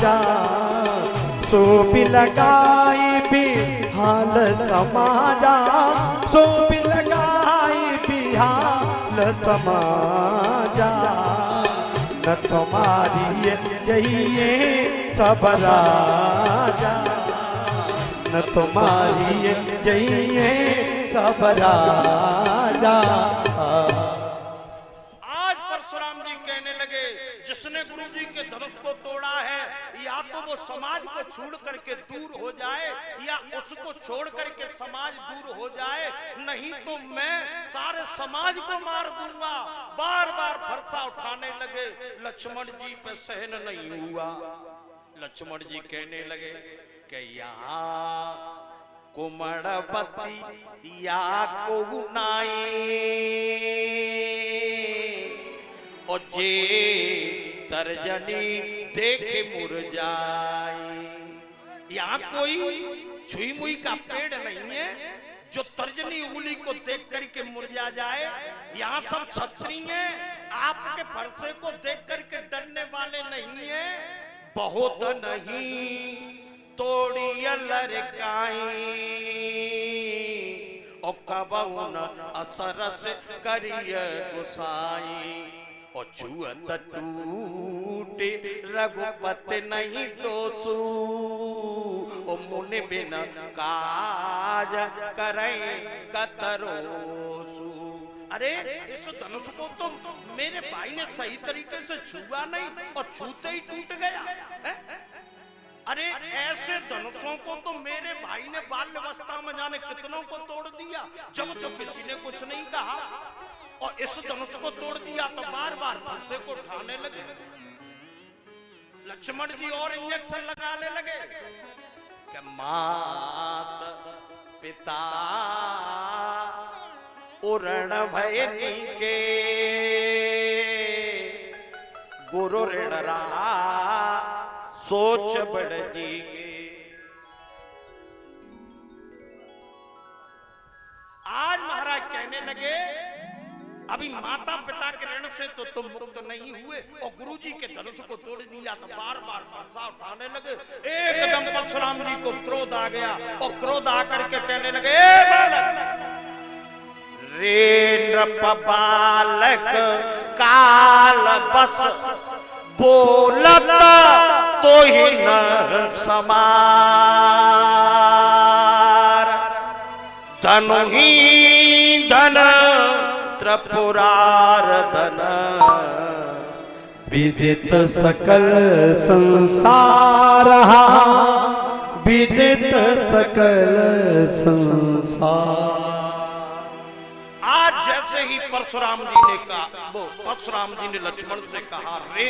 समाजा, सो भी लगाई भी हाल समाजा, सो भी लगाई भी हाल समाजा। न तुम्हारी जइए सब राजा, न तुम्हारी जइए सब राजा। आज परशुराम जी कहने लगे जिसने गुरु जी के धनुष को तोड़ा है, या तो वो समाज को छोड़ करके दूर हो जाए, या उसको छोड़ करके समाज दूर हो जाए, नहीं तो मैं सारे समाज को मार दूंगा। बार बार फरसा उठाने लगे, लक्ष्मण जी पे सहन नहीं हुआ। लक्ष्मण जी कहने लगे कि यहाँ कुमड़पति या को नाई और जे तर्जनी देखे मुरझाई। यहाँ कोई छुई मुई का पेड़ नहीं है जो तर्जनी उंगली को देख करके मुरझा जाए। यहाँ सब क्षत्रिय आपके फरसे को देख करके डरने वाले नहीं है। बहुत नहीं तोड़ी लड़काई और कबहुन असरस करिय गुसाई और छुअत टूटे रघुपति नहीं दोसू और मुनि बिन काज करें कतरोसू। अरे इस धनुष को तो मेरे भाई ने सही तरीके से छुआ नहीं और छूते ही टूट गया है? अरे ऐसे धनुषों को तो मेरे भाई ने बाल्यावस्था में जाने कितनों को तोड़ दिया, जब तो किसी ने कुछ नहीं कहा। और इस धनुष को तोड़ दिया तो बार बार फरसे को उठाने लगे। लक्ष्मण जी और इंजेक्शन लगाने लगे कि मात पिता उरण भय के गुरु ऋण रहा सोच बड़ जी के। आज महाराज कहने लगे अभी माता पिता के ऋण से तो तुम मुक्त नहीं हुए और गुरुजी के धनुष को तोड़ दिया तो बार बार फरसा उठाने लगे। एकदम परशुराम जी को क्रोध आ गया और क्रोध आकर के कहने लगे रे नृप बालक काल बस बोलत तो ही न समार धनु ही धन त्रिपुरार धन विदित सकल संसार, विदित सकल संसार। आज जैसे ही परशुराम जी ने कहा, वो परशुराम जी ने लक्ष्मण से कहा रे,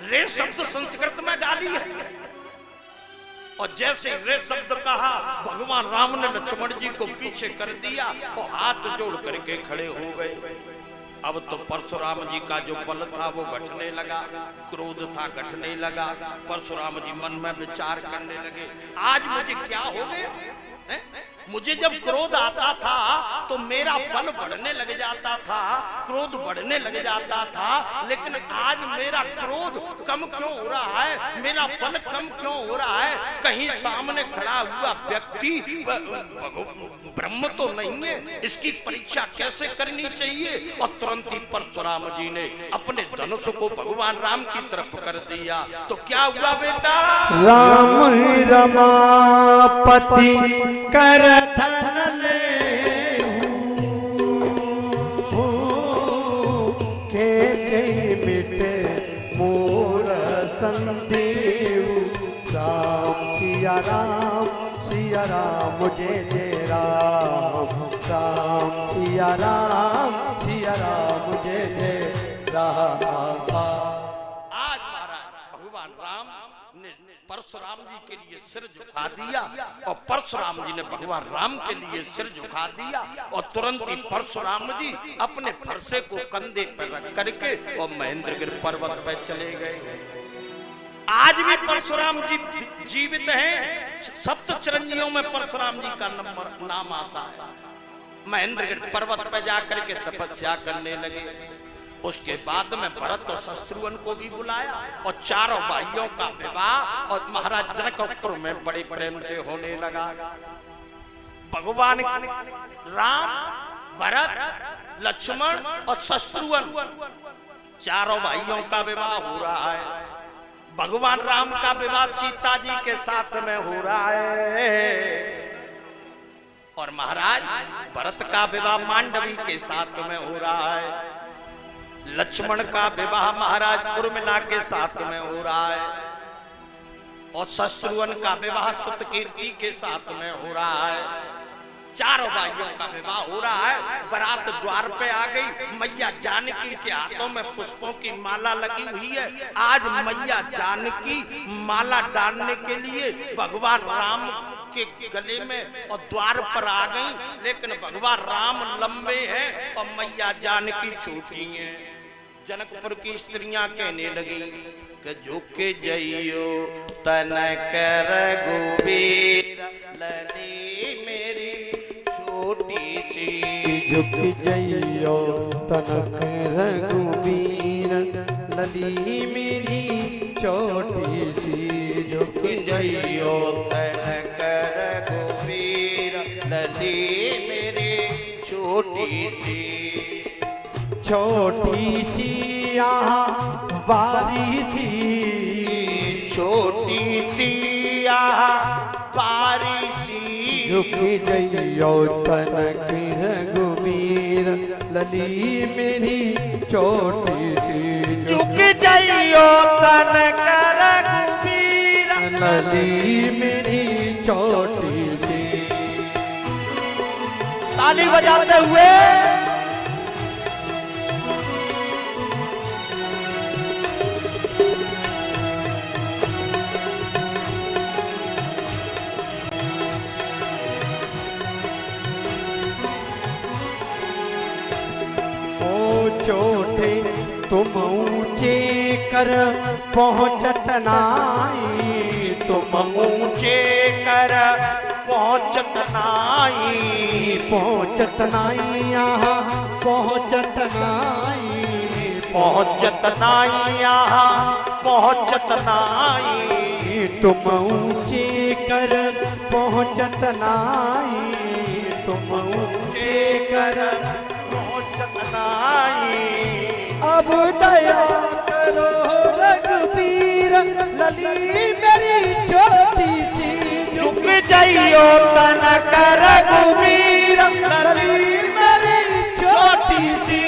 रे शब्द संस्कृत में गाली है। और जैसे रे शब्द कहा भगवान राम ने लक्ष्मण जी को पीछे कर दिया और हाथ जोड़ करके खड़े हो गए। अब तो परशुराम जी का जो बल था वो घटने लगा, क्रोध था घटने लगा। परशुराम जी मन में विचार करने लगे आज मुझे क्या हो गया। मुझे जब क्रोध आता था तो मेरा बल बढ़ने लग जाता था, क्रोध बढ़ने लग जाता था, लेकिन आज मेरा क्रोध कम क्यों हो रहा है, मेरा बल कम क्यों हो रहा है। कहीं सामने खड़ा हुआ व्यक्ति ब्रह्म तो नहीं है, इसकी परीक्षा कैसे करनी चाहिए। और तुरंत ही परशुराम जी ने अपने धनुष को भगवान राम की तरफ कर दिया तो क्या हुआ बेटा, राम ही रमापति कर धन ले के जय मिटे मोर संदेव। राम सिया राम जय जय राम, राम सिया राम जय जय राम। आज महाराज भगवान राम ने परशुराम जी के लिए सिर झुका दिया और परशुराम जी ने भगवान राम के लिए सिर झुका दिया और तुरंत ही परशुराम जी अपने फरसे को कंधे पर रख करके और महेंद्रगिरि पर्वत पर चले गए। आज भी परशुराम जी जीवित हैं, सप्त चिरंजीवियों में परशुराम जी का नाम आता है। महेंद्रगिरि पर्वत पर जाकर के तपस्या करने लगे। उसके बाद में भरत और शत्रुघ्न को भी बुलाया और चारों भाइयों का विवाह और महाराज जनकपुर में बड़े प्रेम से होने लगा। भगवान राम, भरत, लक्ष्मण और शत्रुघ्न चारों भाइयों का विवाह हो रहा है। भगवान राम का विवाह सीता जी के साथ में हो रहा है और महाराज भरत का विवाह मांडवी के साथ में हो रहा है। लक्ष्मण का विवाह महाराज उर्मिला के साथ में हो रहा है और शत्रुघ्न का विवाह सुतकीर्ति के साथ में हो रहा है। चारों भाइयों का विवाह हो रहा है। बारात द्वार पे आ गई। मैया जानकी के हाथों में पुष्पों की माला लगी हुई है। आज मैया जानकी माला डालने के लिए भगवान राम के गले में और द्वार पर आ गई, लेकिन भगवान राम लंबे हैं और मैया जानकी छोटी हैं। जनकपुर की स्त्रियां कहने लगी कि झुके जइयो तनक रघुवीर लली मेरी छोटी सी, झुक जइयो तनक रघुवीर लली मेरी छोटी सी, झुक जइयो तनक रघुवीर लली मेरी छोटी सी। छोटी सी यहाँ बारी सी, छोटी सी यहाँ बारी सी, झुक जइयो तनक रघुवीर लली मेरी छोटी सी, झुक जइयो तनक रघुवीर लली मेरी छोटी सी। ताली बजाते हुए छोटे तुम ऊंचे कर पहुंचत नाई, तुम ऊंचे कर पहुंचत नाई, पहुंचत नाई यहाँ पहुंचत नाई, पहुंचत नाई यहाँ पहुंचत नाई। तुम ऊंचे कर पहुंचत नाई, तुम ऊंचे कर अब दया करो रघुवीर लली मेरी छोटी सी, झुक जइयो तनक रघुवीर लली मेरी छोटी सी।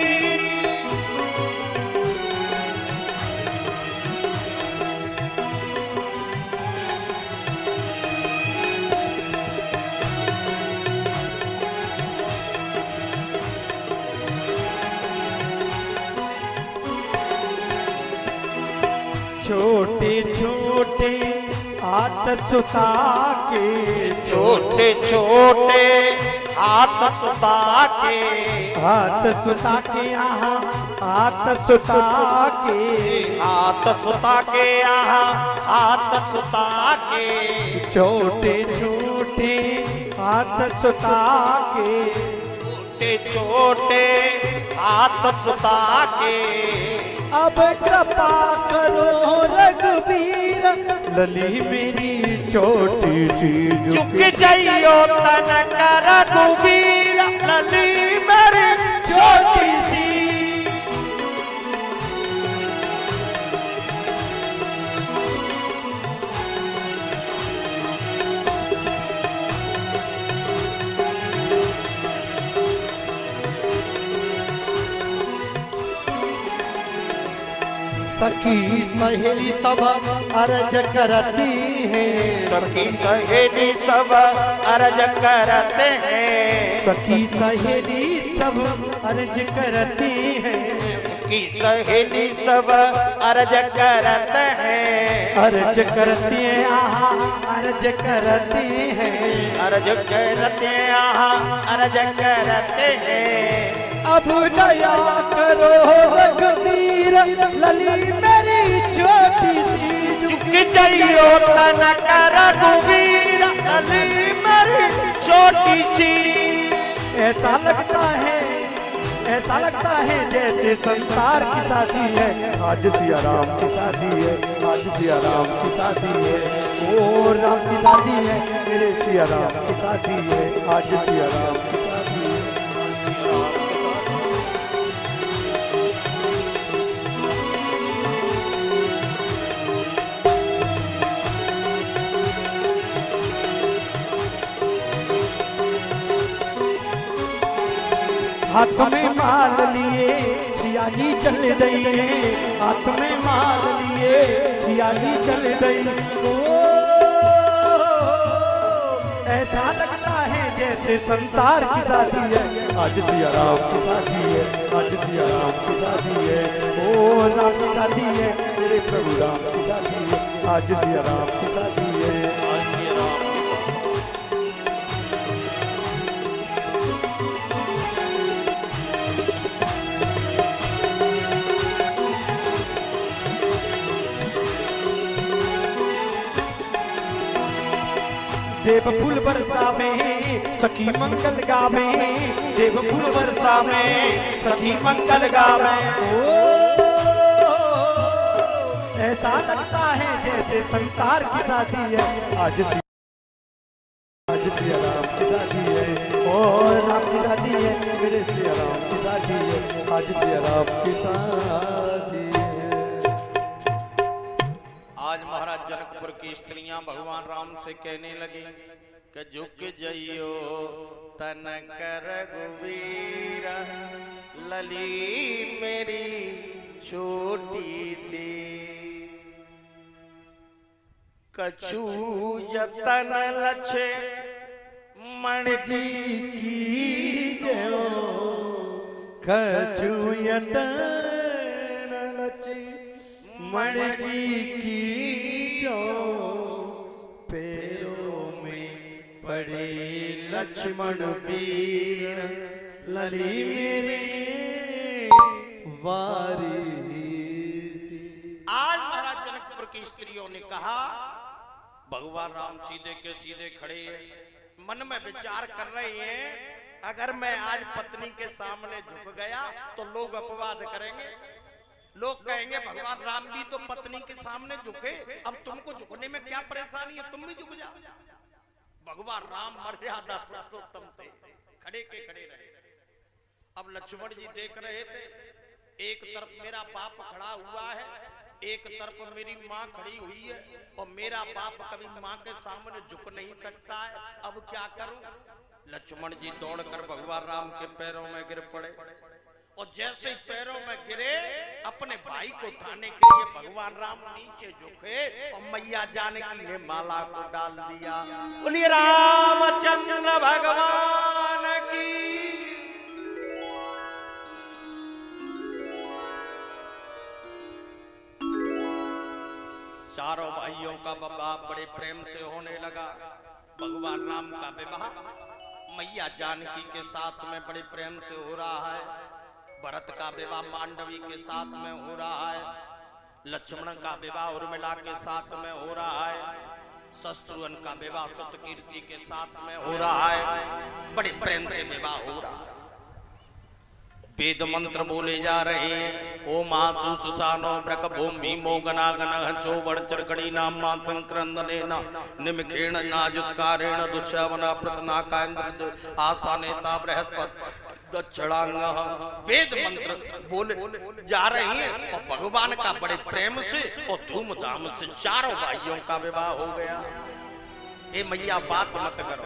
छोटे छोटे हाथ सुता के, छोटे छोटे हाथ सुता के, हाथ सुता के यहाँ हाथ सुता के, हाथ सुता के यहाँ हाथ सुता के, छोटे छोटे हाथ सुता के, छोटे छोटे हाथ सुता के। अब कृपा करो रघुवीर लली मेरी छोटी सी, झुक जइयो तनक रघुवीर लली मेरी छोटी सी। सखी सहेली सब अर्ज करती हैं, सखी सहेली सब अर्ज करते हैं, सखी सहेली सब अर्ज करती हैं, सखी सहेली सब अर्ज करते हैं, अर्ज करती हैं आहा अर्ज करती हैं, अर्ज करते हैं आहा अर्ज करते हैं। अब दया करो रघुवीर लली मेरी छोटी सी, झुक जइयो तनक रघुवीर लली मेरी छोटी सी। ऐसा लगता है ऐसा लगता है जैसे संसार की शादी है। आज सिया राम की शादी है, आज सिया राम की शादी है। ओ राम की शादी है, मेरे सिया राम की शादी है। आज सिया राम की शादी है। हाथ में माल लिए सिया जी चल गई, हाथ में माल लिए सिया जी चल गई। ओ ऐसा लगता है जैसे संसार की शादी है। आज सिया राम की शादी है, आज सिया राम की शादी है। ओ राम की शादी है, मेरे प्रभु राम की शादी है। आज सिया राम की शादी है। देव फूल बरसावे सखी मंगल गावे, देव फूल बरसावे सखी मंगल गावे। ओ ऐसा लगता है जैसे संसार की शादी है। आज सिया राम की शादी है। ओ राम की शादी है, मेरे सिया राम की शादी है। आज सिया राम की शादी है। आज महाराज जनकपुर की स्त्रियां भगवान राम से कहने लगी कि झुक जइयो तन कर रघुवीर, लली मेरी छोटी सी, कछु यतन लछे मण जी की जयो, कछु यतन लछे मण जी की जो, पैरों में पड़े लक्ष्मण वीर, लली मेरे वारी। आज महाराज जनकपुर की स्त्रियों ने कहा भगवान राम सीधे के सीधे खड़े हैं, मन में विचार कर रहे हैं अगर मैं आज पत्नी के सामने झुक गया तो लोग अपवाद करेंगे, लोग कहेंगे भगवान राम भी तो पत्नी के सामने झुके, अब तुमको झुकने में क्या परेशानी है, तुम भी झुक जाओ। भगवान राम मर्यादा पुरुषोत्तम थे, खड़े के खड़े रहे। अब लक्ष्मण जी देख रहे थे, एक तरफ मेरा बाप खड़ा हुआ है, एक तरफ मेरी माँ खड़ी हुई है, और मेरा बाप कभी माँ के सामने झुक नहीं सकता है, अब क्या करूं। लक्ष्मण जी दौड़कर भगवान राम के पैरों में गिर पड़े, और जैसे ही पैरों में गिरे अपने भाई को उठाने के लिए भगवान राम नीचे झुके और मैया जानकी ने माला को डाल दिया। बोलिए रामचंद्र भगवान की। चारों भाइयों का विवाह बड़े प्रेम से होने लगा। भगवान राम का विवाह मैया जानकी के साथ में बड़े प्रेम से हो रहा है, भरत का विवाह मांडवी के साथ में हो रहा है, लक्ष्मण का विवाह उर्मिला के साथ में हो रहा है, शत्रुघ्न का विवाह सतकीर्ति के साथ में हो रहा है, बड़े प्रेम से विवाह हो रहा है। वेद मंत्र बोले जा रहे हैं, ओम आसु सुसानो ब्रक भूमि मोगना गण चोबड़ चरकड़ी नामा संक्रंदनेना निमखेण नाजुत्कारेण दुष्यवना प्रतनाका इंद्र आसानेता बृहस्पति दक्षिणांग। वेद मंत्र बोले जा रहे हैं और भगवान का बड़े प्रेम से और धूमधाम से चारों भाइयों का विवाह हो गया। ए मैया बात मत करो,